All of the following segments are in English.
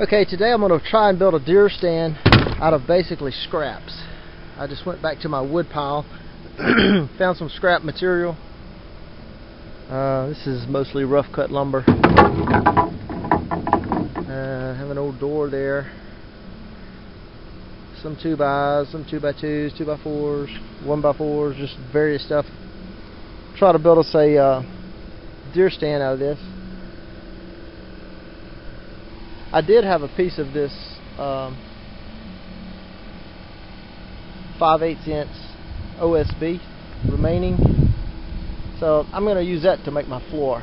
Okay, today I'm going to try and build a deer stand out of basically scraps. I just went back to my wood pile, found some scrap material. This is mostly rough cut lumber. Have an old door there. Some 2x, some 2x2s, 2x4s, 1x4s, just various stuff. Try to build us a deer stand out of this. I did have a piece of this 5/8 inch OSB remaining, so I'm going to use that to make my floor.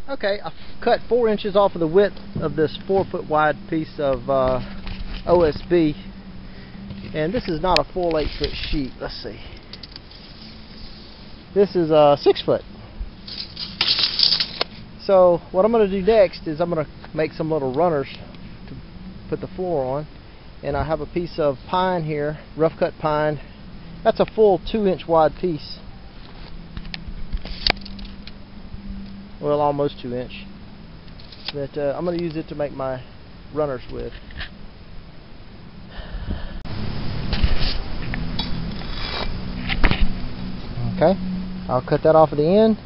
Okay, I've cut 4 inches off of the width of this 4-foot wide piece of OSB, and this is not a full 8-foot sheet. Let's see. This is 6 foot. So what I'm going to do next is I'm going to make some little runners to put the floor on, and I have a piece of pine here, rough cut pine. That's a full 2-inch wide piece. Well, almost 2 inch. But I'm going to use it to make my runners with. Okay, I'll cut that off at the end.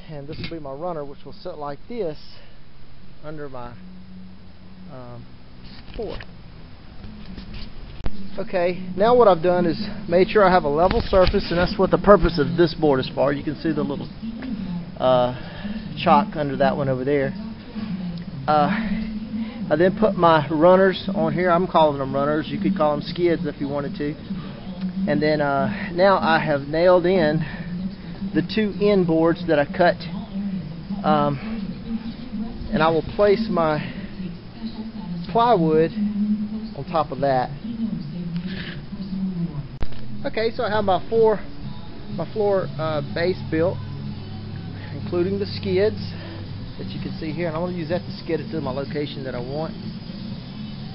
And this will be my runner, which will sit like this under my floor. Okay, now what I've done is made sure I have a level surface, and that's what the purpose of this board is for. You can see the little chalk under that one over there. I then put my runners on here. I'm calling them runners. You could call them skids if you wanted to. And then now I have nailed in the 2 end boards that I cut, and I will place my plywood on top of that. Okay, so I have my floor base built, including the skids that you can see here, and I want to use that to skid it to my location that I want.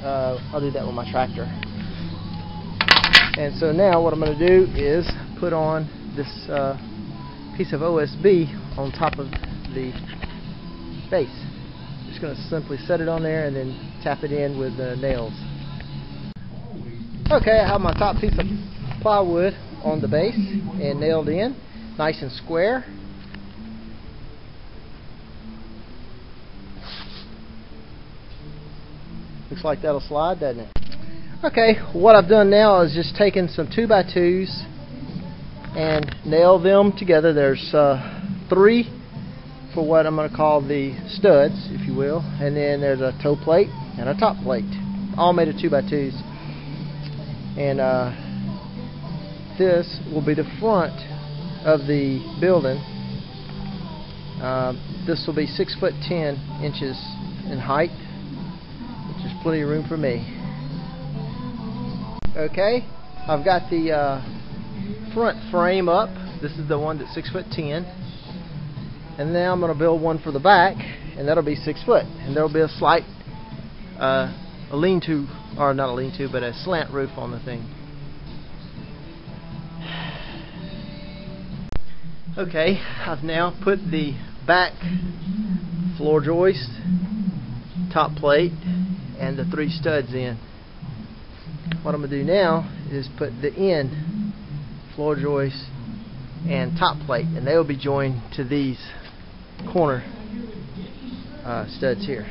I'll do that with my tractor. And so now what I'm going to do is put on this piece of OSB on top of the base. Just going to simply set it on there and then tap it in with nails. Okay, I have my top piece of plywood on the base and nailed in, nice and square. Looks like that'll slide, doesn't it? Okay, what I've done now is just taken some 2x2s and nail them together. There's 3 for what I'm going to call the studs, if you will, and then there's a toe plate and a top plate, all made of 2x2s. And this will be the front of the building. This will be 6'10" in height, which is plenty of room for me. Okay, I've got the front frame up. This is the one that's 6'10", and now I'm going to build one for the back, and that'll be 6 foot, and there'll be a slight a lean-to, or not a lean-to, but a slant roof on the thing. Okay, I've now put the back floor joist, top plate, and the 3 studs in. What I'm going to do now is put the end floor joist and top plate, and they will be joined to these corner studs here.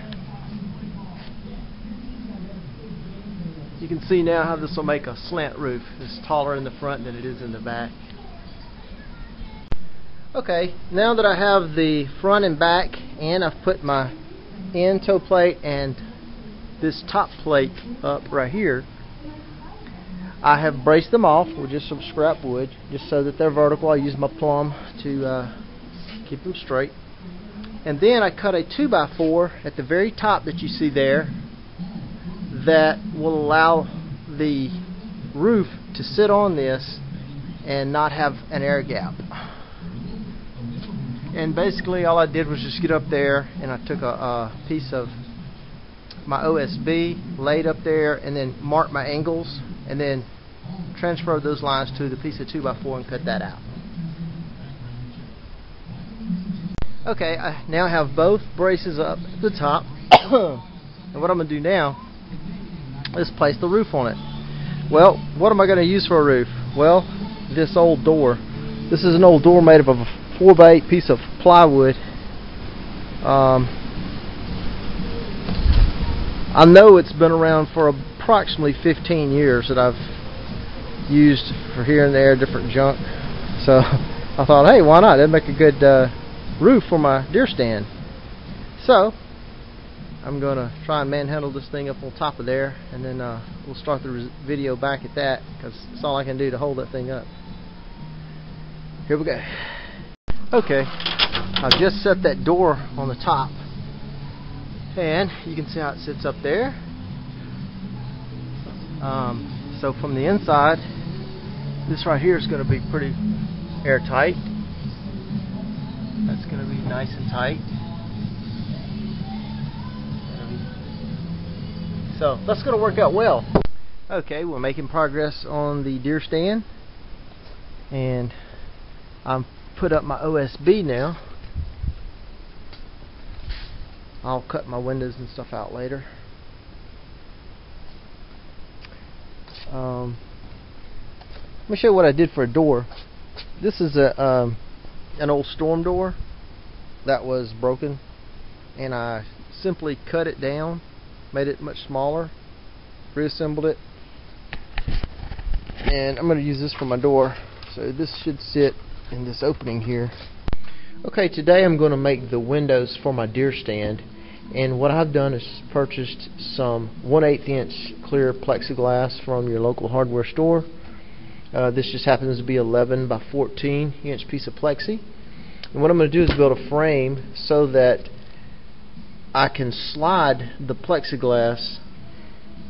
You can see now how this will make a slant roof. It's taller in the front than it is in the back. Okay, now that I have the front and back, and I've put my end toe plate and this top plate up right here, I have braced them off with just some scrap wood, just so that they're vertical. I use my plumb to keep them straight. And then I cut a 2x4 at the very top that you see there, that will allow the roof to sit on this and not have an air gap. And basically all I did was just get up there, and I took a piece of my OSB, laid up there, and then marked my angles, and then transfer those lines to the piece of 2x4 and cut that out. Okay, I now have both braces up at the top. And what I'm going to do now is place the roof on it. Well, what am I going to use for a roof? Well, this old door. This is an old door made of a 4x8 piece of plywood. I know it's been around for approximately 15 years that I've used for here and there different junk. So I thought, hey, why not? That'd make a good roof for my deer stand. So I'm gonna try and manhandle this thing up on top of there, and then we'll start the video back at that, because it's all I can do to hold that thing up. Here we go. Okay, I've just set that door on the top, and you can see how it sits up there. So from the inside, this right here is going to be pretty airtight. That's going to be nice and tight. So that's going to work out well. Okay, we're making progress on the deer stand, and I'm put up my OSB now. I'll cut my windows and stuff out later. Let me show you what I did for a door. This is an old storm door that was broken, and I simply cut it down, made it much smaller, reassembled it, and I'm going to use this for my door. So this should sit in this opening here. Okay, today I'm going to make the windows for my deer stand, and what I've done is purchased some 1/8 inch clear plexiglass from your local hardware store. This just happens to be 11 by 14 inch piece of plexi, and what I'm going to do is build a frame so that I can slide the plexiglass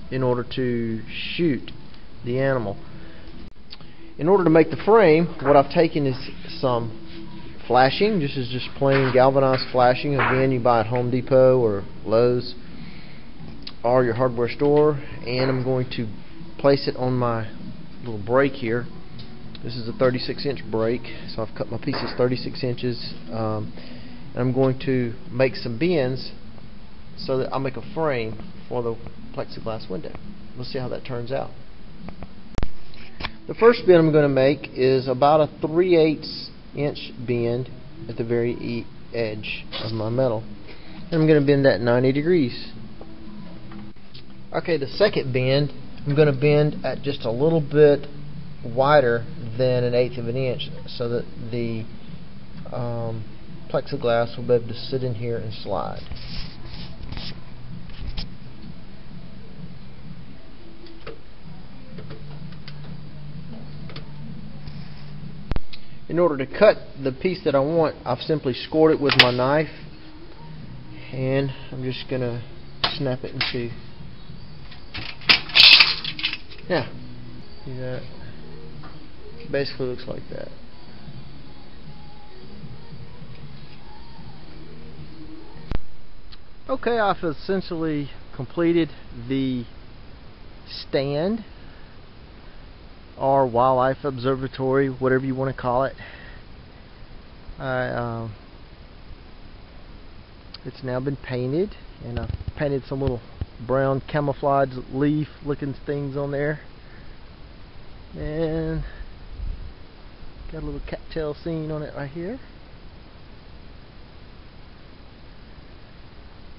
in order to shoot the animal. In order to make the frame, what I've taken is some flashing. This is just plain galvanized flashing. Again, you buy at Home Depot or Lowe's or your hardware store, and I'm going to place it on my little brake here. This is a 36 inch brake, so I've cut my pieces 36 inches, and I'm going to make some bends so that I'll make a frame for the plexiglass window. We'll see how that turns out. The first bend I'm going to make is about a 3/8 inch bend at the very edge of my metal, and I'm going to bend that 90 degrees. Okay, the second bend I'm going to bend at just a little bit wider than 1/8 of an inch, so that the plexiglass will be able to sit in here and slide. In order to cut the piece that I want, I've simply scored it with my knife, and I'm just going to snap it in two. Yeah, see that? Basically looks like that. Okay, I've essentially completed the stand, or wildlife observatory, whatever you want to call it. It's now been painted, and I've painted some little brown camouflage leaf looking things on there, and got a little cattail scene on it right here.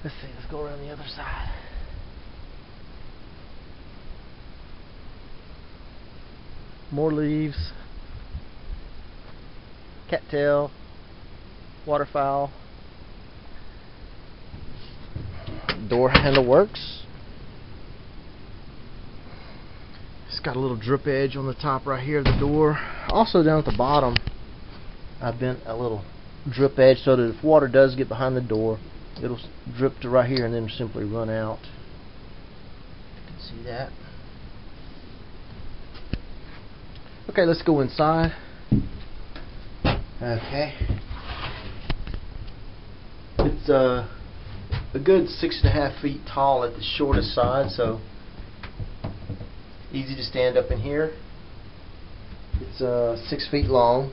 Let's see, let's go around the other side. More leaves, cattail, waterfowl. Door handle works. It's got a little drip edge on the top right here of the door. Also down at the bottom, I've bent a little drip edge so that if water does get behind the door, it'll drip to right here and then simply run out. You can see that. Okay, let's go inside. Okay. It's a good 6.5 feet tall at the shortest side, so easy to stand up in here. It's 6 feet long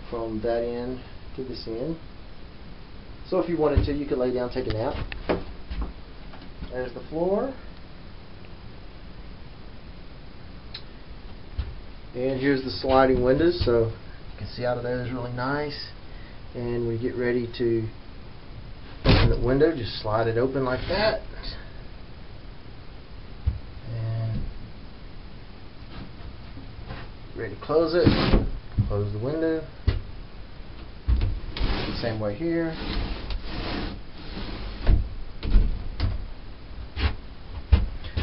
from that end to this end. So if you wanted to, you could lay down, take a nap. There's the floor. And here's the sliding windows, so you can see out of there is really nice. And when you get ready to open the window, just slide it open like that. And ready to close it. Close the window. Same way here.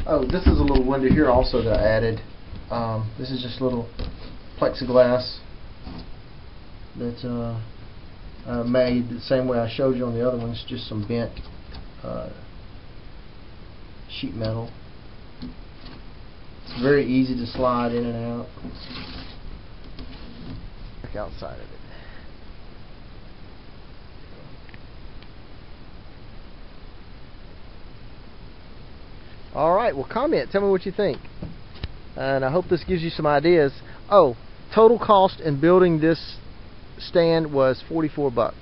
Oh, this is a little window here also that I added. This is just little plexiglass that I made the same way I showed you on the other one. It's just some bent sheet metal. It's very easy to slide in and out. Back outside of it. Alright, well, comment. Tell me what you think. And I hope this gives you some ideas. Oh, total cost in building this stand was $44.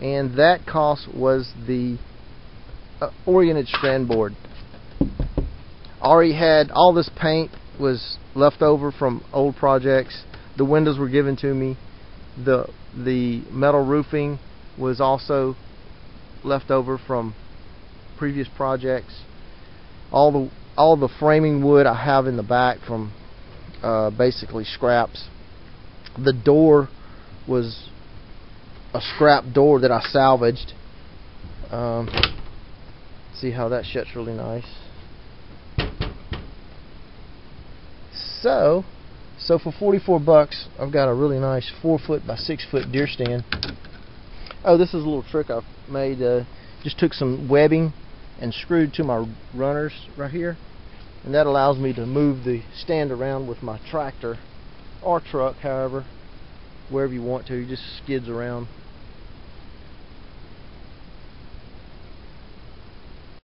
And that cost was the oriented strand board. Already had all this paint was left over from old projects. The windows were given to me. The metal roofing was also left over from previous projects. All the framing wood I have in the back from basically scraps. The door was a scrap door that I salvaged. See how that shuts really nice. So for $44, I've got a really nice 4-foot by 6-foot deer stand. Oh, this is a little trick I've made. Just took some webbing and screwed to my runners right here, and that allows me to move the stand around with my tractor or truck, however, wherever you want to. It just skids around